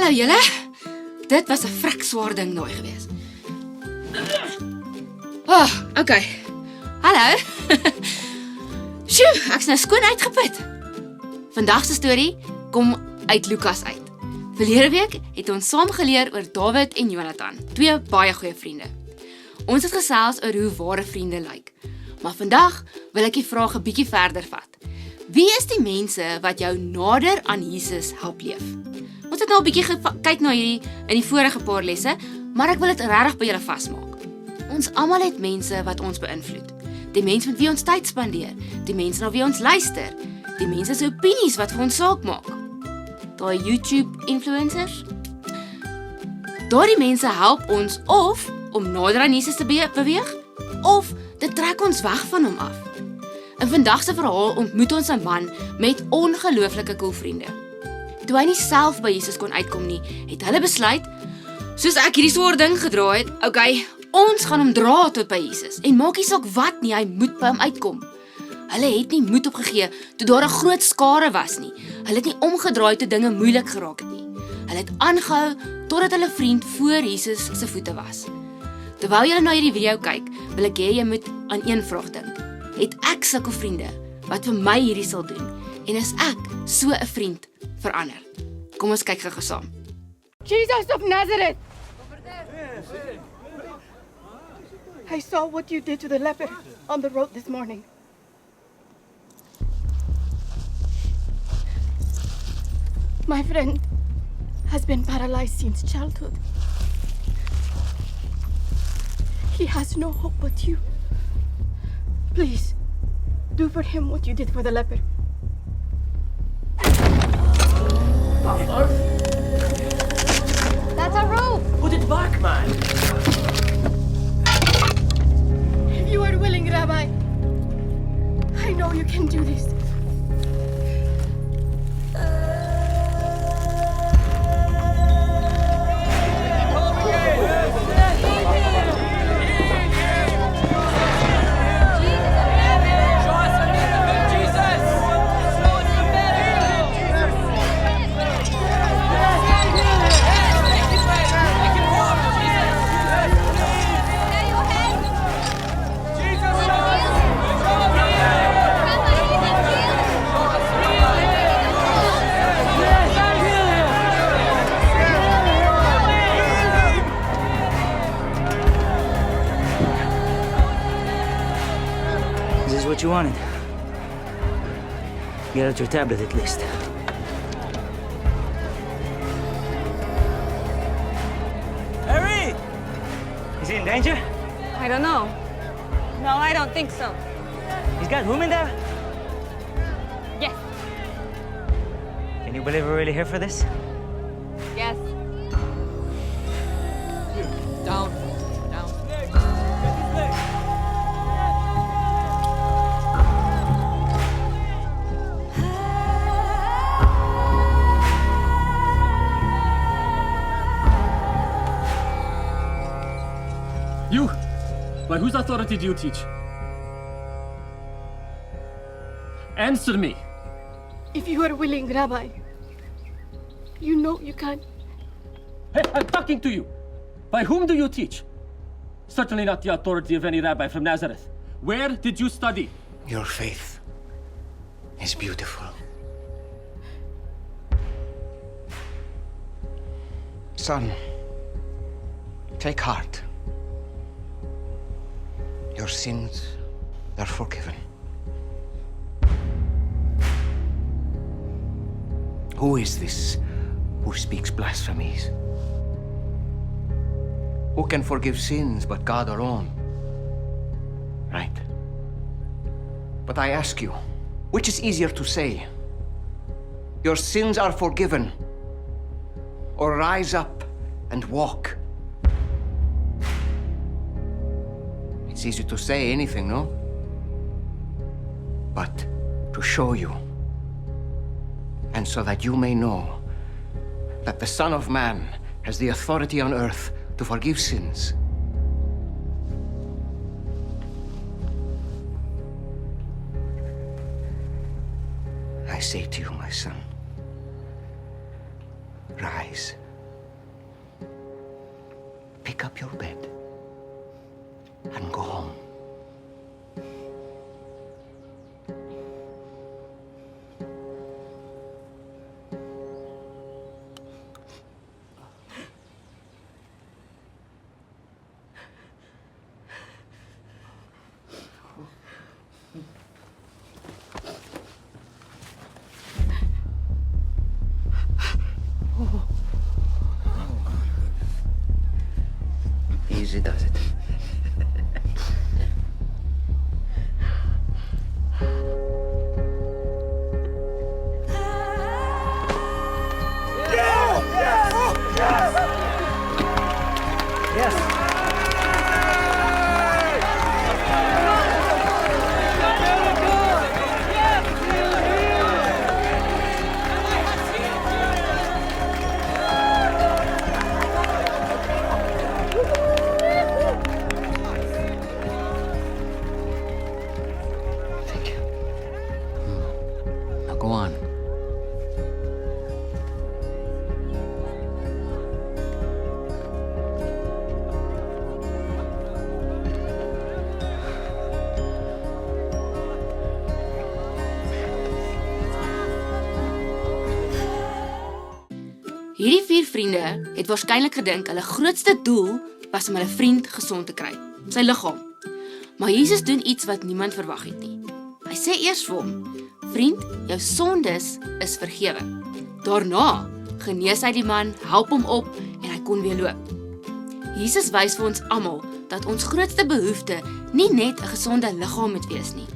Hallo julle. Dit was 'n vrek swaar ding daai gewees. Okay. Hallo. Sjoe, ek's nou skoon uitgeput. Vandag se storie kom uit Lukas uit. Verlede week het ons saam geleer oor Dawid en Jonathan, twee baie goeie vriende. Ons het gesels oor hoe ware vriende lyk. Maar vandag wil ek die vraag 'n bietjie verder vat. Wie is die mense wat jou nader aan Jesus help leef? Ons het nou 'n bietjie kyk na hierdie in die vorige paar lesse, maar ek wil dit regtig by julle vasmaak. Ons almal het mense wat ons beïnvloed. Die mense met wie ons tyd spandeer, die mense na wie ons luister, die mense se opinies wat vir ons saak maak. Daai YouTube-influencers. Daardie mense help ons of om nader aan Jesus te beweeg, of dit trek ons weg van hom af. In vandag se verhaal ontmoet ons 'n man met ongelooflike cool vriende. Toe hy nie self by Jesus kon uitkom nie, het hulle besluit, soos ek hierdie swaar ding gedra het, okay, ons gaan hom dra tot by Jesus, en maak nie saak wat nie, hy moet by hom uitkom. Hulle het nie moed opgegee toe daar 'n groot skare was nie. Hulle het nie omgedraai toe dinge moeilik geraak het nie. Hulle het aangehou totdat hulle vriend voor Jesus se voete was. Terwyl jy na hierdie video kyk, wil ek hê jy moet aan een vraag dink. Het ek sulke vriende wat vir my hierdie sal doen? En is ek so 'n vriend verander? Kom ons kyk gou saam. Jesus of Nazareth! I saw what you did to the leper on the road this morning. My friend has been paralyzed since childhood. He has no hope but you. Please, do for him what you did for the leper. That's a rope! Put it back, man! If you are willing, Rabbi, I know you can do this. What you wanted. Get out your tablet at least. Harry! Is he in danger? I don't know. No, I don't think so. He's got room in there? Yes. Can you believe we're really here for this? Yes. Down. Down. You! By whose authority do you teach? Answer me! If you are willing, Rabbi, you know you can. Hey, I'm talking to you! By whom do you teach? Certainly not the authority of any rabbi from Nazareth. Where did you study? Your faith is beautiful. Son, take heart. Your sins are forgiven. Who is this who speaks blasphemies? Who can forgive sins but God alone? Right. But I ask you, which is easier to say? Your sins are forgiven, or rise up and walk? It's easy to say anything, no? But to show you, and so that you may know that the Son of Man has the authority on earth to forgive sins. I say to you, my son, rise pick up your bed and go home. Easy does it. Thank you. Now go on. Hierdie 4 vriende het waarskynlik gedink hulle grootste doel was om hulle vriend gesond te kry, sy liggaam. Maar Jesus doen iets wat niemand verwag het nie. Hy sê eers vir hom: "Vriend, jou sondes is vergewe." Daarna genees hy die man, help hom op en hy kon weer loop. Jesus wys vir ons almal dat ons grootste behoefte nie net 'n gesonde liggaam moet wees nie,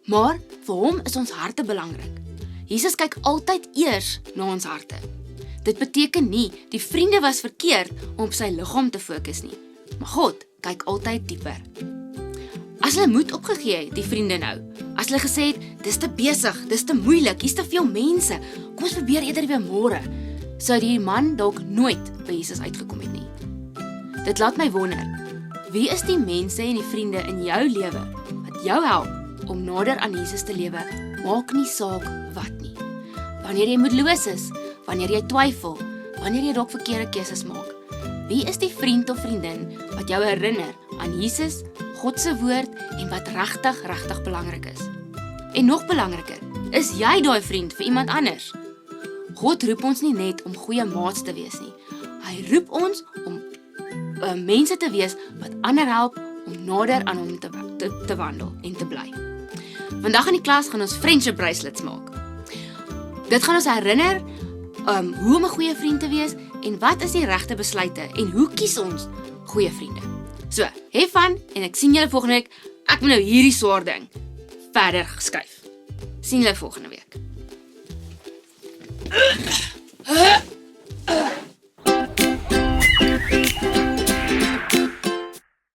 maar vir hom is ons harte belangrik. Jesus kyk altyd eers na ons harte. Dit beteken nie die vriende was verkeerd om op sy liggaam te fokus nie, maar God kyk altyd dieper. As hulle moed opgegee het, die vriende nou, as hulle gesê het, dis te besig, dis te moeilik, hier's te veel mense, kom ons probeer eerder weer môre, sou die man dalk nooit by Jesus uitgekom het nie. Dit laat my wonder, wie is die mense en die vriende in jou lewe wat jou help om nader aan Jesus te lewe, maak nie saak wat nie. Wanneer jy moedeloos is, wanneer jy twyfel, wanneer jy dalk verkeerde keuses maak, wie is die vriend of vriendin wat jou herinner aan Jesus, God se woord en wat regtig belangrik is? En nog belangriker, is jy daai vriend vir iemand anders? God roep ons nie net om goeie maats te wees nie. Hy roep ons om mense te wees wat ander help om nader aan hom te wandel en te bly. Vandag in die klas gaan ons friendship bracelets maak. Dit gaan ons herinner hoe om 'n goeie vriend te wees en wat is die regte besluite en hoe kies ons goeie vriende. So, hê van en ek sien julle volgende week. Ek moet nou hierdie swaar ding verder geskuif. Sien julle volgende week.